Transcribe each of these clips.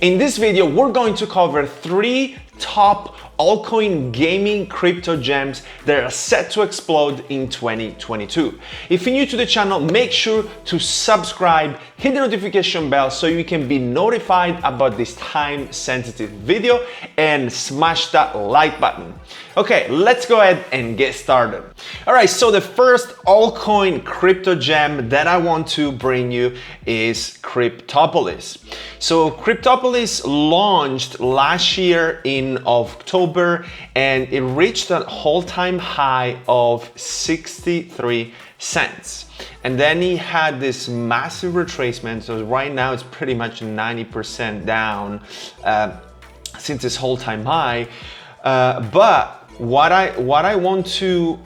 In this video, we're going to cover 3 top altcoin gaming crypto gems that are set to explode in 2022. If you're new to the channel, make sure to subscribe, hit the notification bell so you can be notified about this time-sensitive video, and smash that like button. Okay, let's go ahead and get started. All right, so the first altcoin crypto gem that I want to bring you is Cryptopolis. So Cryptopolis launched last year in October, and it reached an all-time high of 63 cents. And then he had this massive retracement. So right now it's pretty much 90% down since its all-time high. But what I want to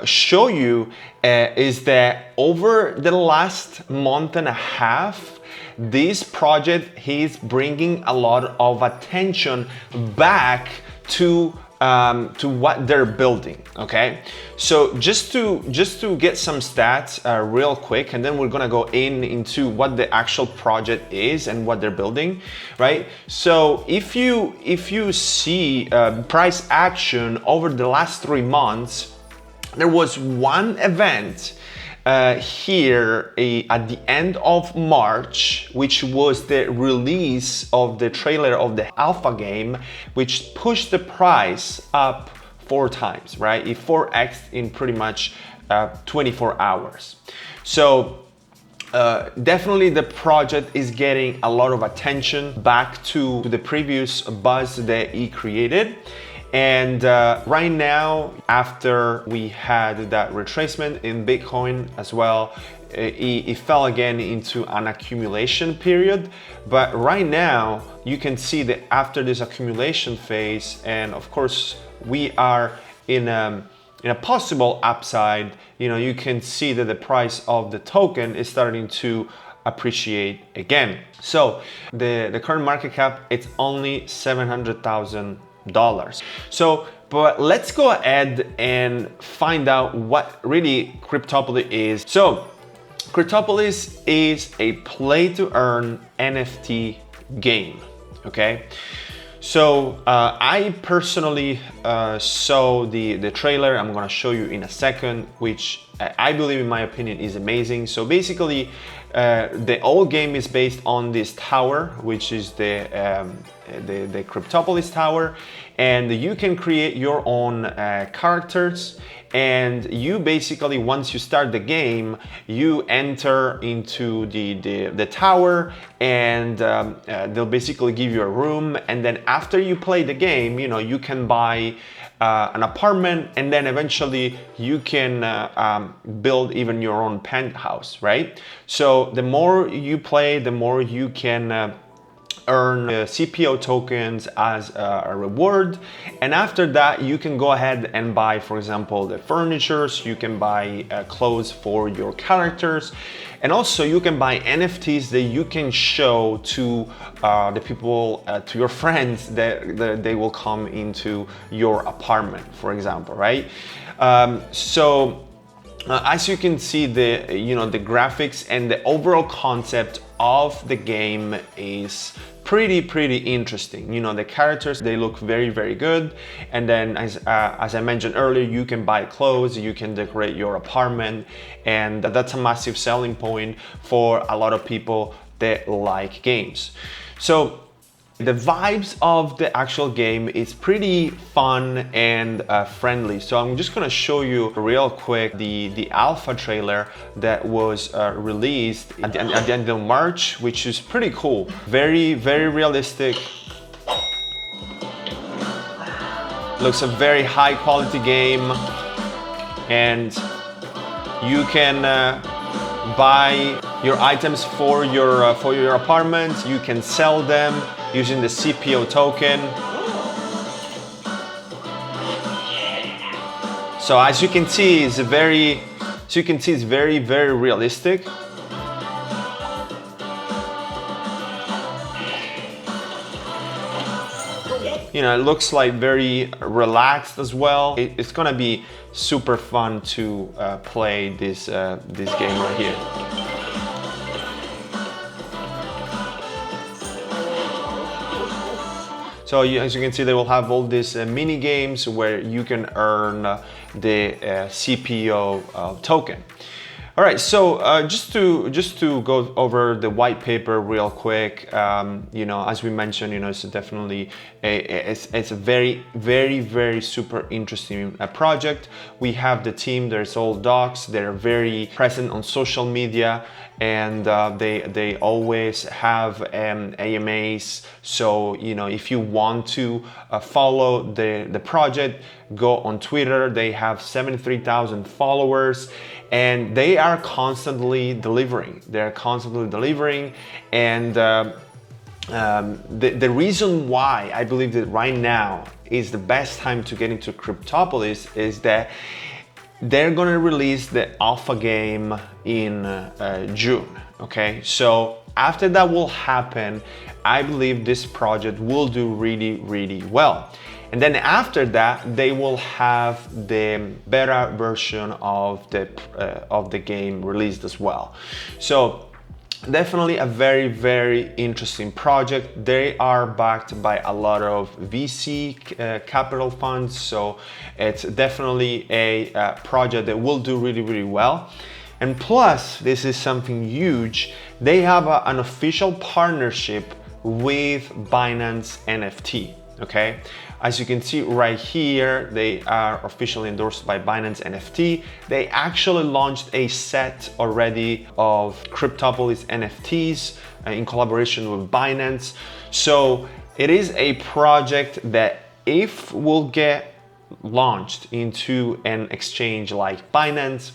show you is that over the last month and a half, this project is bringing a lot of attention back to what they're building. Okay, so just to get some stats real quick, and then we're gonna go into what the actual project is and what they're building, right? So if you see price action over the last 3 months, there was one event here at the end of March, which was the release of the trailer of the alpha game, which pushed the price up 4 times, right? It 4x in pretty much 24 hours. So definitely the project is getting a lot of attention back to the previous buzz that he created. And right now, after we had that retracement in Bitcoin as well, it fell again into an accumulation period. But right now, you can see that after this accumulation phase, and of course, we are in a possible upside, you can see that the price of the token is starting to appreciate again. So the current market cap, it's only $700,000. So, but let's go ahead and find out what really Cryptopolis is. So, Cryptopolis is a play-to-earn NFT game, okay? So, I personally saw the trailer. I'm gonna show you in a second, which I believe, in my opinion, is amazing. So basically, the whole game is based on this tower, which is the Cryptopolis tower, and you can create your own characters. And you basically, once you start the game, you enter into the tower, and they'll basically give you a room. And then after you play the game, you can buy an apartment, and then eventually you can build even your own penthouse, right? So the more you play, the more you can earn CPO tokens as a reward. And after that, you can go ahead and buy, for example, the furnitures, you can buy clothes for your characters, and also you can buy NFTs that you can show to the people, to your friends, that they will come into your apartment, for example, right? As you can see, the graphics and the overall concept of the game is pretty interesting. The characters, they look very good. And then as I mentioned earlier, you can buy clothes, you can decorate your apartment, and that's a massive selling point for a lot of people that like games. So the vibes of the actual game is pretty fun and friendly. So I'm just gonna show you real quick the alpha trailer that was released at the end of March, which is pretty cool. Very realistic. Looks a very high quality game, and you can buy your items for your apartment. You can sell them using the CPO token. So as you can see, it's very realistic. It looks like very relaxed as well. It's gonna be super fun to play this game right here. So as you can see, they will have all these mini games where you can earn the CPO token. All right, so just to go over the white paper real quick, you know, as we mentioned, you know, it's definitely it's a very super interesting project. We have the team. There's all docs. They're very present on social media, and they always have AMAs. So you know, if you want to follow the project, go on Twitter. They have 73,000 followers, and they are constantly delivering. They're constantly delivering, and the reason why I believe that right now is the best time to get into Cryptopolis is that they're gonna release the alpha game in June. Okay, so after that will happen, I believe this project will do really well. And then after that, they will have the beta version of the game released as well. So definitely a very interesting project. They are backed by a lot of VC capital funds, so it's definitely a project that will do really well. And plus, this is something huge, they have an official partnership with Binance NFT. Okay, as you can see right here, they are officially endorsed by Binance NFT. They actually launched a set already of Cryptopolis NFTs in collaboration with Binance. So it is a project that if will get launched into an exchange like Binance,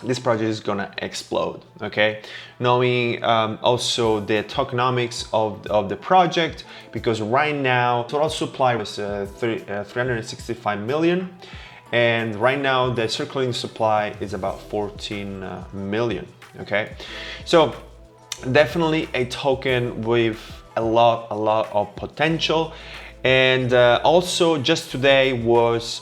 this project is gonna explode, okay? Knowing also the tokenomics of the project, because right now total supply was 365 million, and right now the circulating supply is about 14 million, okay? So definitely a token with a lot of potential. And also just today was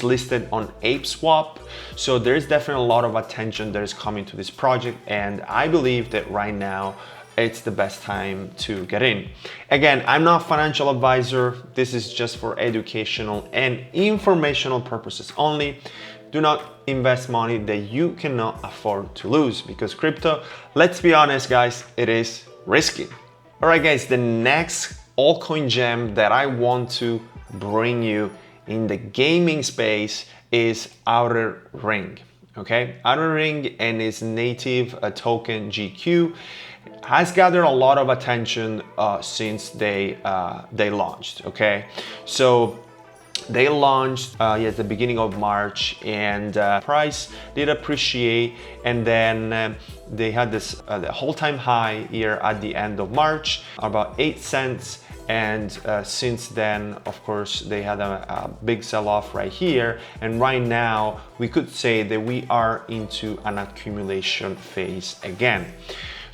listed on ApeSwap. So there's definitely a lot of attention that is coming to this project, and I believe that right now it's the best time to get in. Again, I'm not a financial advisor. This is just for educational and informational purposes only. Do not invest money that you cannot afford to lose, because crypto, let's be honest guys, it is risky. All right guys, the next altcoin gem that I want to bring you in the gaming space is Outer Ring. Okay, Outer Ring and its native token GQ has gathered a lot of attention since they launched. Okay, so they launched at the beginning of March, and price did appreciate, and then they had this the all-time high here at the end of March, about 8 cents. And since then, of course, they had a big sell-off right here. And right now, we could say that we are into an accumulation phase again.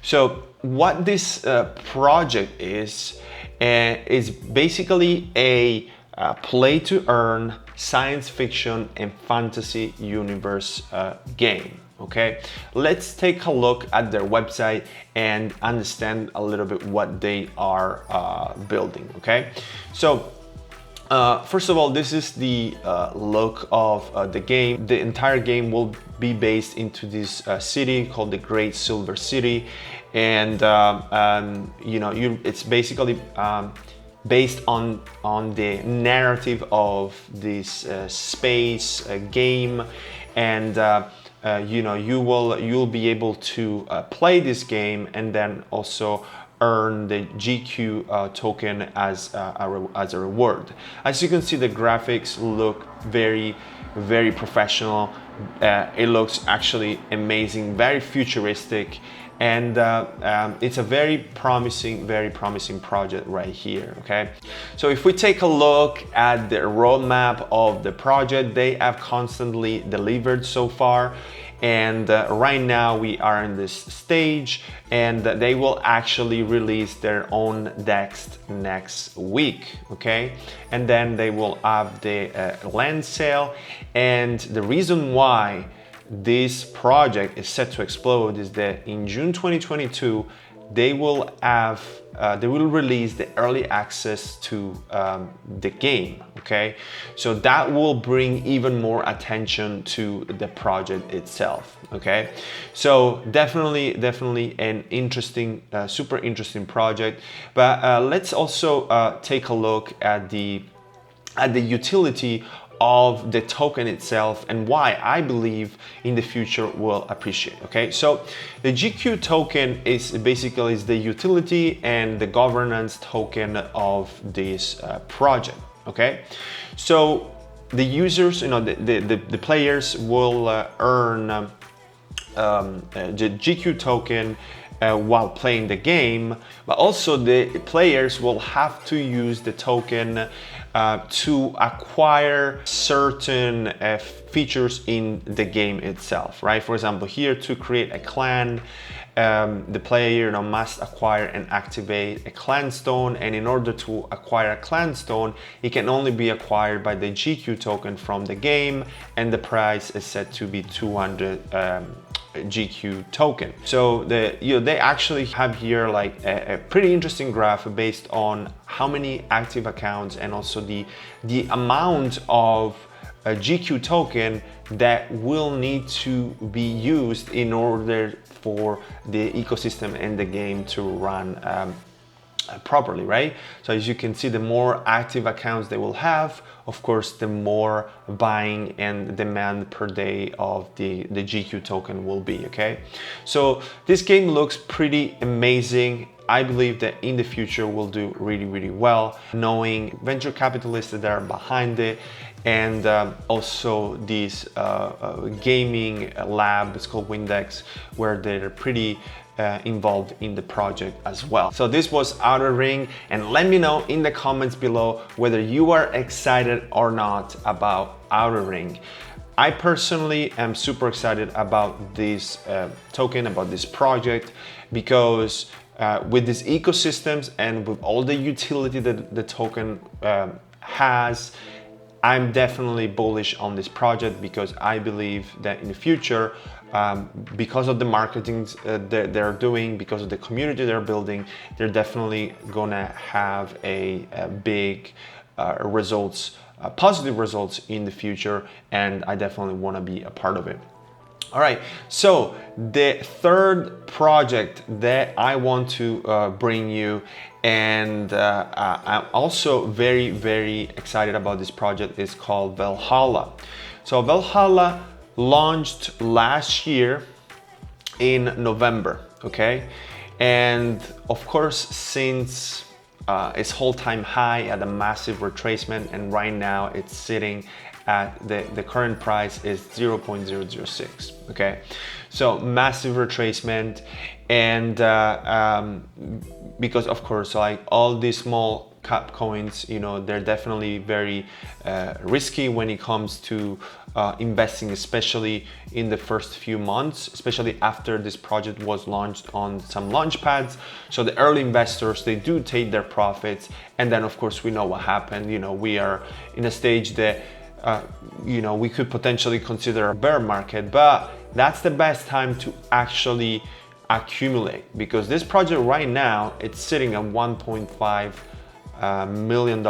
So what this project is basically a play-to-earn science fiction and fantasy universe game. Okay, let's take a look at their website and understand a little bit what they are building. Okay, so first of all, this is the look of the game. The entire game will be based into this city called the Great Silver City, and you know, it's basically based on the narrative of this space game, and you know, you'll be able to play this game and then also earn the GQ token as a reward. As you can see, the graphics look very professional. It looks actually amazing, very futuristic, and it's a very promising project right here. Okay, so if we take a look at the roadmap of the project, they have constantly delivered so far, and right now we are in this stage, and they will actually release their own DEX next week. Okay, and then they will have the land sale. And the reason why this project is set to explode is that in June 2022, they will release the early access to the game. Okay, so that will bring even more attention to the project itself. Okay, so definitely an interesting, super interesting project. But let's also take a look at the utility of the token itself and why I believe in the future will appreciate. Okay, so the GQ token is basically the utility and the governance token of this project. Okay, so the users, the players will earn the GQ token while playing the game, but also the players will have to use the token to acquire certain features in the game itself, right? For example, here to create a clan, the player must acquire and activate a clan stone, and in order to acquire a clan stone, it can only be acquired by the GQ token from the game, and the price is set to be 200 GQ token. So they actually have here like a pretty interesting graph based on how many active accounts and also the amount of a GQ token that will need to be used in order for the ecosystem and the game to run properly, right? So as you can see, the more active accounts they will have, of course, the more buying and demand per day of the GQ token will be. Okay, so this game looks pretty amazing. I believe that in the future we'll do really well, knowing venture capitalists that are behind it, and also this gaming lab, it's called Windex, where they're pretty involved in the project as well. So this was Outer Ring, and let me know in the comments below whether you are excited or not about Outer Ring. I personally am super excited about this token, about this project, because with these ecosystems and with all the utility that the token has, I'm definitely bullish on this project, because I believe that in the future, because of the marketing they're doing, because of the community they're building, they're definitely gonna have a big results, positive results in the future, and I definitely want to be a part of it. All right, so the third project that I want to bring you, and I'm also very excited about this project, is called Valhalla. So Valhalla launched last year in November, okay? And of course, since its all-time high at a massive retracement, and right now it's sitting at the current price is 0.006, okay? So massive retracement, and because of course, like all these small cap coins, they're definitely very risky when it comes to investing, especially in the first few months, especially after this project was launched on some launch pads. So the early investors, they do take their profits, and then of course we know what happened. We are in a stage that we could potentially consider a bear market, but that's the best time to actually accumulate, because this project right now, it's sitting at $1.5 million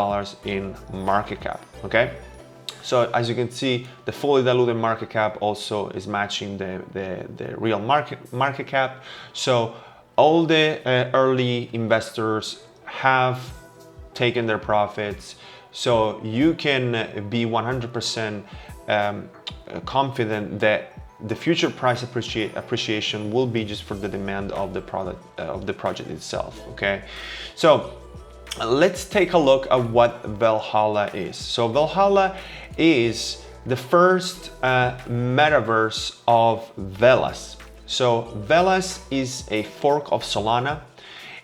in market cap, okay? So as you can see, the fully diluted market cap also is matching the real market cap. So all the early investors have taken their profits. So you can be 100% confident that the future price appreciation will be just for the demand of the project itself. Okay, so let's take a look at what Valhalla is. So Valhalla is the first metaverse of Velas. So Velas is a fork of Solana,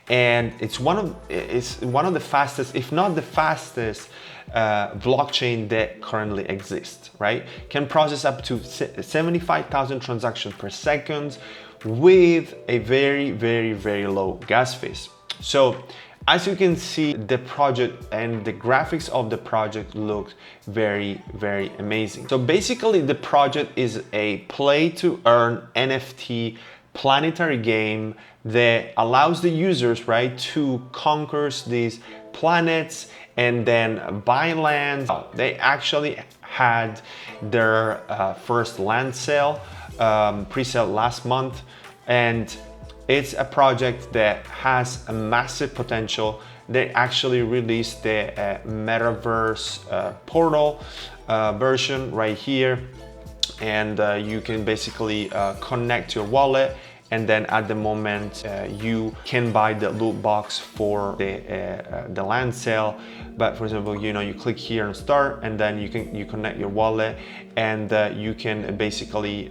and it's one of the fastest, if not the fastest, blockchain that currently exists, right? Can process up to 75,000 transactions per second with a very low gas fees. So as you can see, the project and the graphics of the project look very amazing. So basically the project is a play to earn NFT planetary game that allows the users, right, to conquer these planets and then buy land. They actually had their first land sale, pre-sale last month, and it's a project that has a massive potential. They actually released the metaverse portal version right here, and you can basically connect your wallet, and then at the moment you can buy the loot box for the land sale. But for example, you click here and start, and then you connect your wallet, and you can basically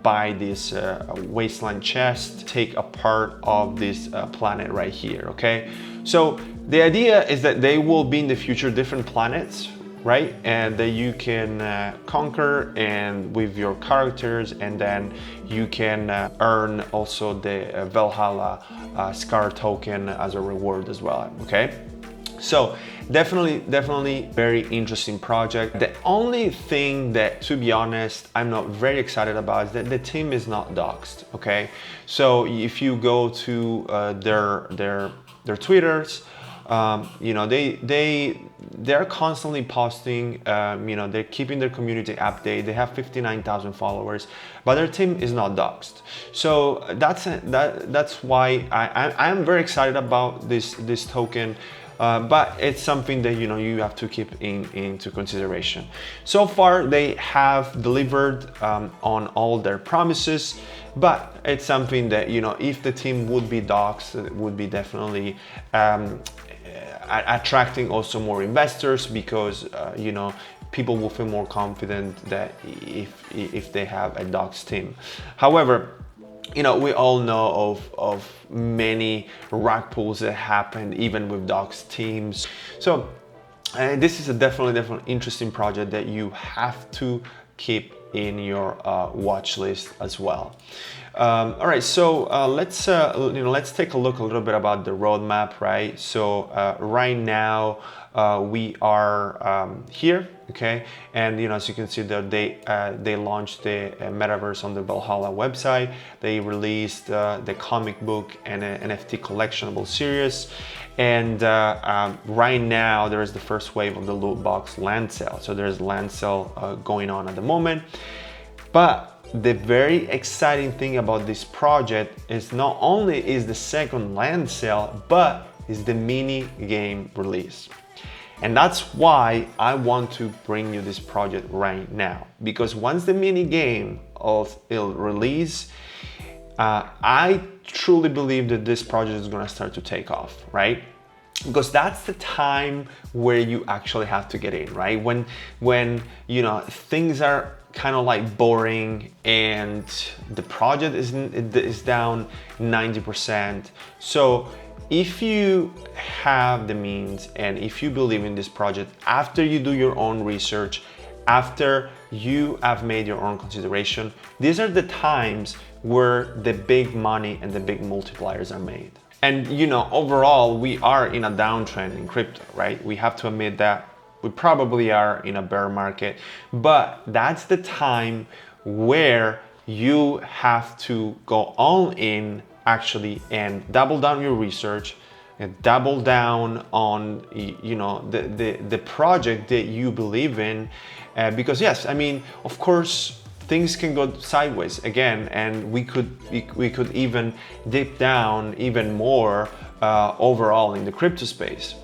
buy this wasteland chest, take a part of this planet right here. Okay, so the idea is that they will be in the future different planets, right, and that you can conquer and with your characters, and then you can earn also the Valhalla scar token as a reward as well. Okay, so definitely very interesting project. The only thing that, to be honest, I'm not very excited about is that the team is not doxed. Okay, so if you go to their Twitters, they're constantly posting, they're keeping their community update. They have 59,000 followers, but their team is not doxed. So that's why I'm very excited about this token. But it's something that you have to keep into consideration. So far, they have delivered on all their promises, but it's something that if the team would be doxed, it would be definitely attracting also more investors, because people will feel more confident that if they have a doxed team. However, we all know of many rug pulls that happen even with doxed teams. So this is a definitely interesting project that you have to keep in your watch list as well. All right, so let's take a look a little bit about the roadmap, right? So right now we are here, okay, and as you can see that they launched the metaverse on the Valhalla website. They released the comic book and an NFT collectible series, and right now there is the first wave of the loot box land sale. So there's land sale going on at the moment, but the very exciting thing about this project is not only is the second land sale, but is the mini game release. And that's why I want to bring you this project right now, because once the mini game will release, I truly believe that this project is going to start to take off, right? Because that's the time where you actually have to get in, right? When things are kind of like boring and the project is down 90%. So if you have the means and if you believe in this project, after you do your own research, after you have made your own consideration, these are the times where the big money and the big multipliers are made. And overall, we are in a downtrend in crypto, right? We have to admit that we probably are in a bear market, but that's the time where you have to go all in actually and double down your research and double down on the project that you believe in, because yes, I mean, of course, things can go sideways again, and we could even dip down even more overall in the crypto space.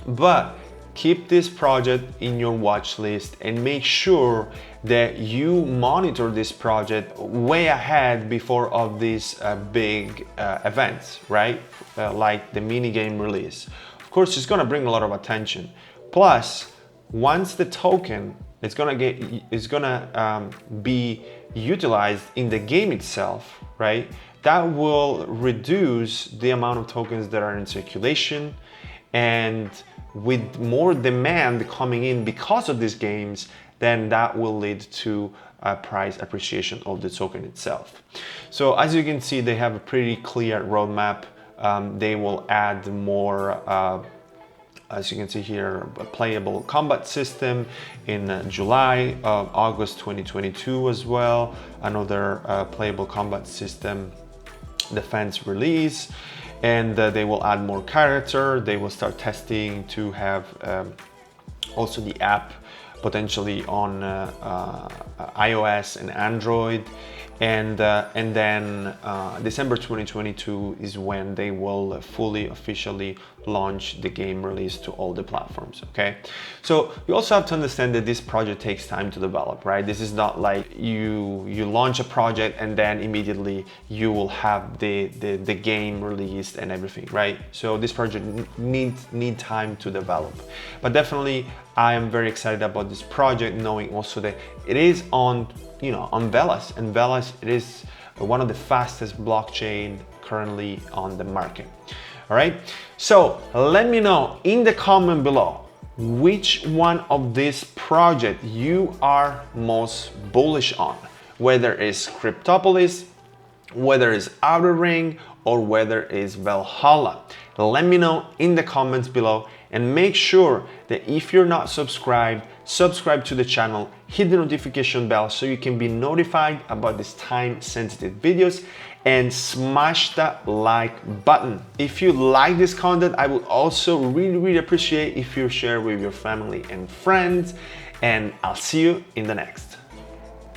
But keep this project in your watch list and make sure that you monitor this project way ahead before of these big events, right? Like the mini game release. Of course, it's gonna bring a lot of attention. Plus, once the token is gonna be utilized in the game itself, right? That will reduce the amount of tokens that are in circulation, and with more demand coming in because of these games, then that will lead to a price appreciation of the token itself. So as you can see, they have a pretty clear roadmap. They will add more as you can see here, a playable combat system in July, August 2022 as well. Another playable combat system defense release, and they will add more character. They will start testing to have also the app potentially on iOS and Android, and then December 2022 is when they will fully officially launch the game release to all the platforms. Okay, so you also have to understand that this project takes time to develop, right? This is not like you launch a project and then immediately you will have the game released and everything, right? So this project need time to develop, but definitely I am very excited about this project, knowing also that it is on on Velas, and Velas, it is one of the fastest blockchain currently on the market. All right, so let me know in the comment below which one of these projects you are most bullish on, whether it's Cryptopolis, whether it's Outer Ring, or whether it's Valhalla. Let me know in the comments below, and make sure that if you're not subscribed, subscribe to the channel, hit the notification bell so you can be notified about these time-sensitive videos, and smash that like button. If you like this content, I would also really appreciate if you share with your family and friends, and I'll see you in the next.